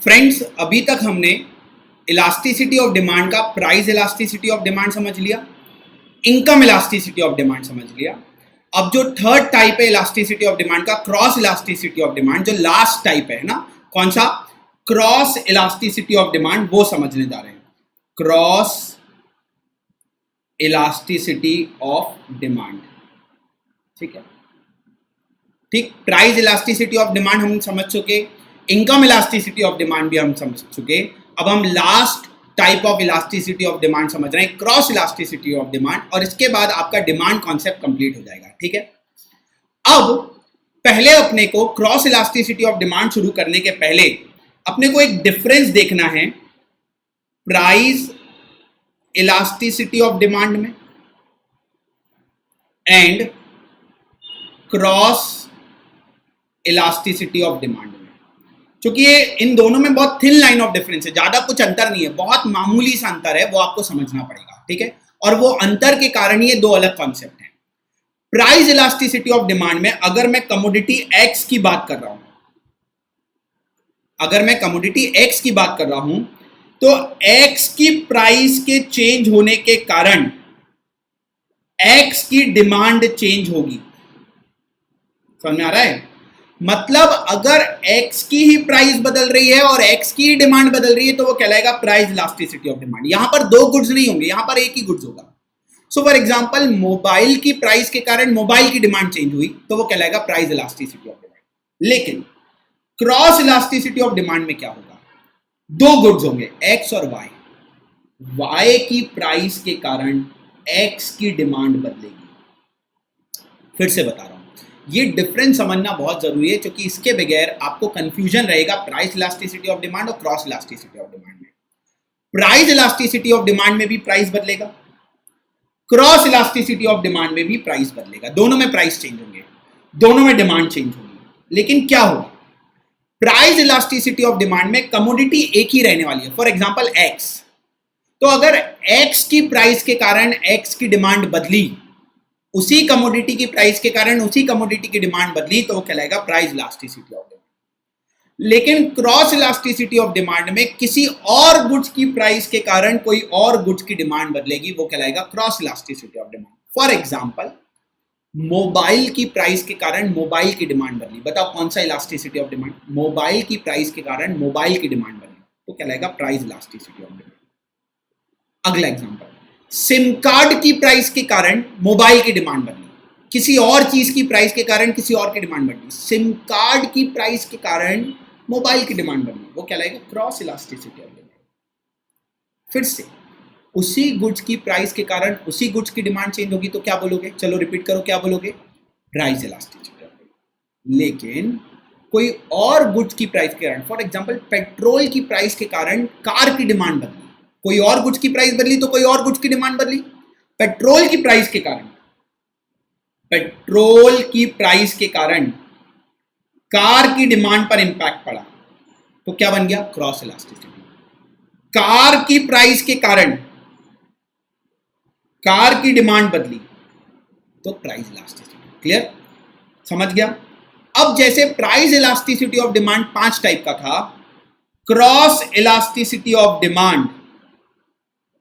Friends, अभी तक हमने इलास्टिसिटी ऑफ डिमांड का प्राइस इलास्टिसिटी ऑफ डिमांड समझ लिया, इनकम इलास्टिसिटी ऑफ डिमांड समझ लिया। अब जो थर्ड टाइप है इलास्टिसिटी ऑफ डिमांड का, क्रॉस इलास्टिसिटी ऑफ डिमांड, जो लास्ट टाइप है ना, कौन सा? क्रॉस इलास्टिसिटी ऑफ डिमांड, वो समझने जा रहे हैं। क्रॉस इलास्टिसिटी ऑफ डिमांड, ठीक है। ठीक, प्राइस इलास्टिसिटी ऑफ डिमांड हम समझ चुके, इनकम इलास्टिसिटी ऑफ डिमांड भी हम समझ चुके। अब हम last type of elasticity of demand समझ रहे हैं, क्रॉस इलास्टिसिटी ऑफ डिमांड, और इसके बाद आपका डिमांड कॉन्सेप्ट कंप्लीट हो जाएगा, ठीक है। अब पहले अपने को क्रॉस इलास्टिसिटी ऑफ डिमांड शुरू करने के पहले अपने को एक डिफरेंस देखना है प्राइस इलास्टिसिटी ऑफ डिमांड में and cross elasticity of demand में। क्योंकि ये इन दोनों में बहुत थिन लाइन ऑफ डिफरेंस है, ज्यादा कुछ अंतर नहीं है, बहुत मामूली सा अंतर है, वो आपको समझना पड़ेगा, ठीक है। और वो अंतर के कारण ये दो अलग कॉन्सेप्ट हैं। प्राइस इलास्टिसिटी ऑफ डिमांड में अगर मैं कमोडिटी एक्स की बात कर रहा हूं, अगर मैं कमोडिटी एक्स की बात कर रहा हूं, तो एक्स की प्राइस के चेंज होने के कारण एक्स की डिमांड चेंज होगी। समझ में आ रहा है? मतलब अगर x की ही प्राइस बदल रही है और x की ही डिमांड बदल रही है तो वो कहलाएगा प्राइस इलास्टिसिटी ऑफ डिमांड। यहां पर दो गुड्स नहीं होंगे, यहां पर एक ही गुड्स होगा। सो फॉर एग्जांपल, मोबाइल की प्राइस के कारण मोबाइल की डिमांड चेंज हुई तो वो कहलाएगा प्राइस इलास्टिसिटी ऑफ डिमांड। लेकिन क्रॉस इलास्टिसिटी ऑफ डिमांड में क्या होगा? दो गुड्स होंगे, x और y। y की प्राइस के कारण x की डिमांड बदलेगी। फिर से बता रहा हूं, ये डिफरेंस समझना बहुत जरूरी है, क्योंकि इसके बगैर आपको कंफ्यूजन रहेगा प्राइस इलास्टिसिटी ऑफ डिमांड और क्रॉस इलास्टिसिटी ऑफ डिमांड में। प्राइस इलास्टिसिटी ऑफ डिमांड में भी प्राइस बदलेगा, क्रॉस इलास्टिसिटी ऑफ डिमांड में भी प्राइस बदलेगा। दोनों में प्राइस चेंज होंगे, दोनों में डिमांड चेंज होगी। लेकिन क्या होगा? प्राइस इलास्टिसिटी ऑफ डिमांड में कमोडिटी एक ही रहने वाली है। फॉर एग्जांपल एक्स, तो अगर एक्स की प्राइस के कारण एक्स की डिमांड बदली, उसी कमोडिटी की प्राइस के कारण उसी कमोडिटी की डिमांड बदली, तो वो कहलाएगा प्राइस इलास्टिसिटी ऑफ डिमांड। लेकिन क्रॉस इलास्टिसिटी ऑफ डिमांड में किसी और गुड्स की प्राइस के कारण कोई और गुड्स की डिमांड बदलेगी, वो कहलाएगा cross elasticity of demand. For example, mobile की प्राइस के कारण मोबाइल की डिमांड बदली, बताओ कौन सा इलास्टिसिटी ऑफ डिमांड? मोबाइल की प्राइस के कारण मोबाइल की डिमांड बदली, तो कहलाएगा प्राइस इलास्टिसिटी ऑफ डिमांड। अगला एग्जांपल, सिम कार्ड की प्राइस के कारण मोबाइल की डिमांड बदली, किसी और चीज की प्राइस के कारण किसी और की डिमांड बदली, सिम कार्ड की प्राइस के कारण मोबाइल की डिमांड बदली, वो कहलाएगा क्रॉस इलास्टिसिटी ऑफ डिमांड। फिर से उसी गुड्स की प्राइस के कारण उसी गुड्स की डिमांड चेंज होगी, तो क्या बोलोगे? चलो रिपीट करो, क्या बोलोगे? Price elasticity of demand. लेकिन कोई और गुड्स की प्राइस के कारण, फॉर एग्जांपल पेट्रोल की प्राइस के कारण कार की डिमांड बदली, कोई और गुड्स की प्राइस बदली तो कोई और गुड्स की डिमांड बदली। पेट्रोल की प्राइस के कारण, पेट्रोल की प्राइस के कारण कार की डिमांड पर इंपैक्ट पड़ा, तो क्या बन गया? Cross elasticity. कार की प्राइस के कारण कार की डिमांड बदली, तो प्राइस इलास्टिसिटी। क्लियर? समझ गया? अब जैसे price elasticity of demand 5 type का था, cross elasticity of demand,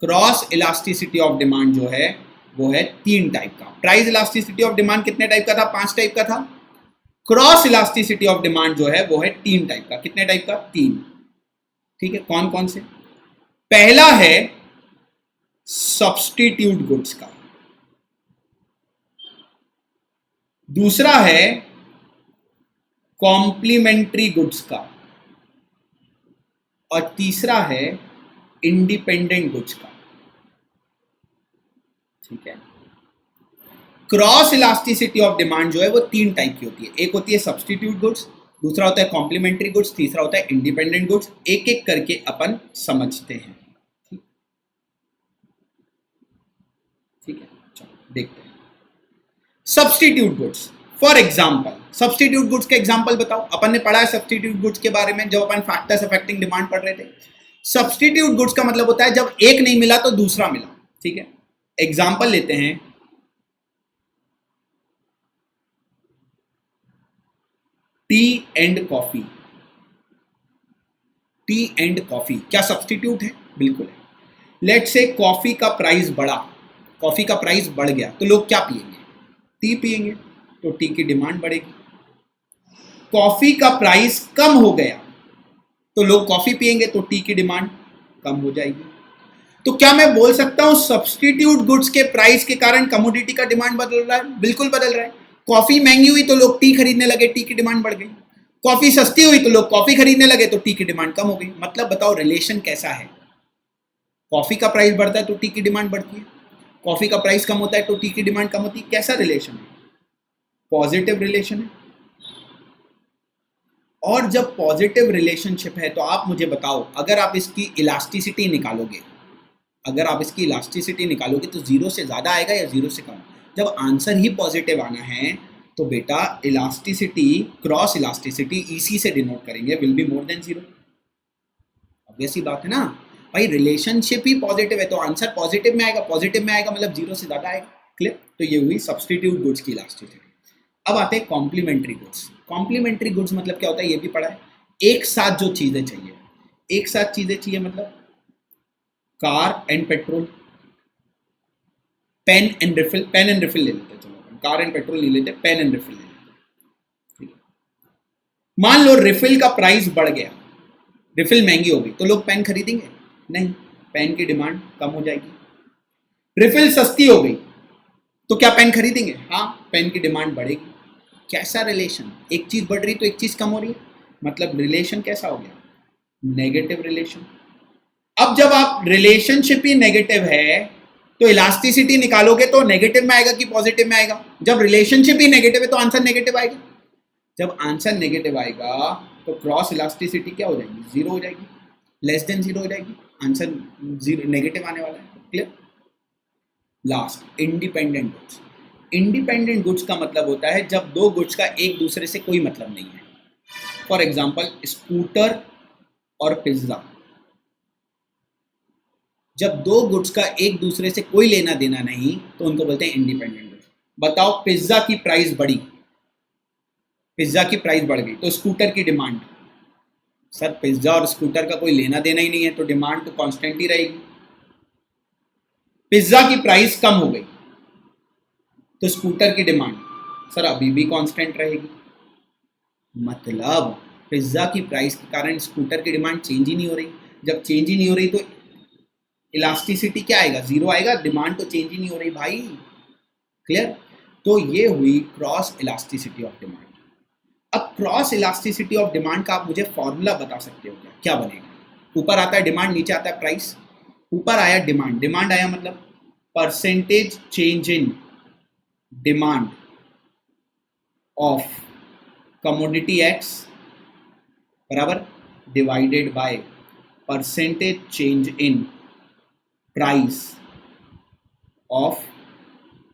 cross elasticity of demand जो है वो है 3 टाइप का। प्राइस इलास्टिसिटी ऑफ डिमांड कितने टाइप का था? 5 टाइप का था। क्रॉस इलास्टिसिटी ऑफ डिमांड जो है वो है 3 टाइप का। कितने टाइप का? 3। ठीक है, कौन कौन से? पहला है सब्स्टिट्यूट गुड्स का, दूसरा है कॉम्प्लीमेंट्री गुड्स का, और तीसरा है इंडिपेंडेंट गुड्स का। ठीक है, क्रॉस इलास्टिसिटी ऑफ डिमांड जो है वो 3 टाइप की होती है। एक होती है सब्स्टिट्यूट गुड्स, दूसरा होता है कॉम्प्लीमेंट्री गुड्स, तीसरा होता है इंडिपेंडेंट गुड्स। एक एक करके अपन समझते हैं। ठीक है, चलो देखते हैं। Substitute goods, for example, substitute goods के एग्जांपल बताओ। अपन ने पढ़ा है सब्स्टिट्यूट गुड्स के बारे में जब अपन फैक्टर्स अफेक्टिंग डिमांड पढ़ रहे थे। सब्स्टिट्यूट गुड्स का मतलब होता है जब एक नहीं मिला तो दूसरा मिला। ठीक है, एग्जांपल लेते हैं, T and coffee. T and coffee क्या सब्स्टिट्यूट है? बिल्कुल है। लेट्स से कॉफी का प्राइस बढ़ा, कॉफी का प्राइस बढ़ गया तो लोग क्या पिएंगे? टी पिएंगे, तो टी की डिमांड बढ़ेगी। कॉफी का प्राइस कम हो गया तो लोग कॉफी पिएंगे, तो टी की डिमांड कम हो जाएगी। तो क्या मैं बोल सकता हूं सब्स्टिट्यूट गुड्स के प्राइस के कारण कमोडिटी का डिमांड बदल रहा है? बिल्कुल बदल रहा है। कॉफी महंगी हुई तो लोग टी खरीदने लगे, टी की डिमांड बढ़ गई। कॉफी सस्ती हुई तो लोग कॉफी खरीदने लगे, तो टी की डिमांड कम हो गई। मतलब बताओ रिलेशन कैसा है? कॉफी का प्राइस बढ़ता है तो टी की डिमांड बढ़ती है, कॉफी का प्राइस कम होता है तो टी की डिमांड कम होती है। कैसा रिलेशन है? पॉजिटिव रिलेशन है। और जब पॉजिटिव रिलेशनशिप है तो आप मुझे बताओ, अगर आप इसकी इलास्टिसिटी निकालोगे, अगर आप इसकी इलास्टिसिटी निकालोगे तो जीरो से ज्यादा आएगा या जीरो से कम? जब आंसर ही पॉजिटिव आना है तो बेटा इलास्टिसिटी, क्रॉस इलास्टिसिटी ईसी से डिनोट करेंगे, will be more than zero. Obvious ही बात है ना भाई, रिलेशनशिप ही पॉजिटिव है तो आंसर पॉजिटिव में आएगा, पॉजिटिव में आएगा मतलब जीरो से ज्यादा आएगा। क्लियर? तो ये हुई सब्स्टिट्यूट गुड्स की इलास्टिसिटी। अब आते हैं कॉम्प्लीमेंट्री गुड्स। कॉम्प्लीमेंट्री गुड्स मतलब क्या होता है ये भी पढ़ा है। एक साथ जो चीजें चाहिए, एक साथ चीजें चाहिए मतलब car and petrol, pen and refill, pen and refill ले लेते हैं, चलो कार एंड पेट्रोल नहीं लेते, पेन एंड रिफिल ले लेते। मान लो रिफिल का प्राइस बढ़ गया, रिफिल महंगी हो गई तो लोग पेन खरीदेंगे? नहीं, पेन की डिमांड कम हो जाएगी। रिफिल सस्ती हो गई तो क्या पेन खरीदेंगे? हाँ, पेन की डिमांड बढ़ेगी। कैसा रिलेशन? एक चीज बढ़ रही तो एक चीज कम हो रही है, मतलब रिलेशन कैसा हो गया? Negative relation. अब जब आप रिलेशनशिप ही नेगेटिव है तो इलास्टिसिटी निकालोगे तो नेगेटिव में आएगा कि पॉजिटिव में आएगा? जब रिलेशनशिप ही नेगेटिव है तो आंसर नेगेटिव आएगा। जब आंसर नेगेटिव आएगा तो क्रॉस इलास्टिसिटी क्या हो जाएगी? जीरो हो जाएगी, लेस देन जीरो हो जाएगी, आंसर जीरो नेगेटिव आने वाला है। Clear? Last, independent goods. Independent goods का मतलब होता है जब दो गुड्स का एक दूसरे से कोई मतलब नहीं है। फॉर एग्जाम्पल स्कूटर और पिज्जा, जब दो गुड्स का एक दूसरे से कोई लेना देना नहीं तो उनको बोलते हैं इंडिपेंडेंट गुड्स। बताओ पिज्जा की प्राइस बढ़ी, पिज्जा की प्राइस बढ़ गई तो स्कूटर की डिमांड, सर पिज्जा और स्कूटर का कोई लेना देना ही नहीं है तो डिमांड तो कांस्टेंट ही रहेगी। पिज्जा की प्राइस कम हो गई तो स्कूटर की डिमांड सर अभी भी कांस्टेंट रहेगी। मतलब पिज्जा की प्राइस के कारण स्कूटर की डिमांड चेंज ही नहीं हो रही। जब चेंज ही नहीं हो रही तो इलास्टिसिटी क्या आएगा? जीरो आएगा, डिमांड तो चेंज ही नहीं हो रही भाई। क्लियर? तो ये हुई क्रॉस इलास्टिसिटी ऑफ डिमांड। अब क्रॉस इलास्टिसिटी ऑफ डिमांड का आप मुझे फॉर्मूला बता सकते हो क्या? क्या बनेगा? ऊपर आता है डिमांड, नीचे आता है प्राइस। ऊपर आया डिमांड, डिमांड आया मतलब percentage change in demand of commodity X बराबर divided by percentage change in price of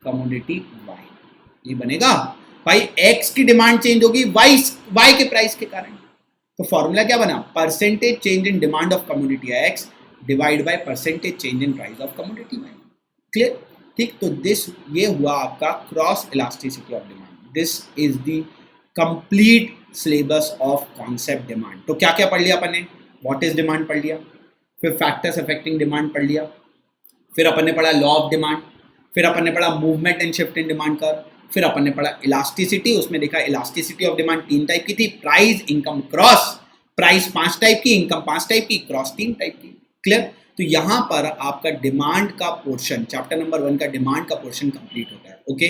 commodity Y. ये बनेगा भाई, एक्स की डिमांड चेंज होगी वाई के प्राइस के कारण। तो फॉर्मूला क्या बना? Percentage change in demand of commodity X divide by percentage change in price of commodity Y. Clear? ठीक, तो दिस ये हुआ आपका cross elasticity of demand. This is the complete syllabus of concept demand. तो क्या क्या पढ़ लिया अपन ने? व्हाट इज डिमांड पढ़ लिया, फिर फैक्टर्स अफेक्टिंग डिमांड पढ़ लिया, फिर अपन ने पढ़ा लॉ ऑफ डिमांड, फिर अपन ने पढ़ा movement and shift in demand curve, फिर अपन ने पढ़ा इलास्टिसिटी। उसमें देखा इलास्टिसिटी ऑफ डिमांड 3 टाइप की थी, price, income, cross. Price 5 type की, इनकम 5 टाइप की, क्रॉस 3 टाइप की। क्लियर? तो यहां पर आपका डिमांड का पोर्शन, चैप्टर नंबर 1 का डिमांड का पोर्शन कंप्लीट होता है। ओके।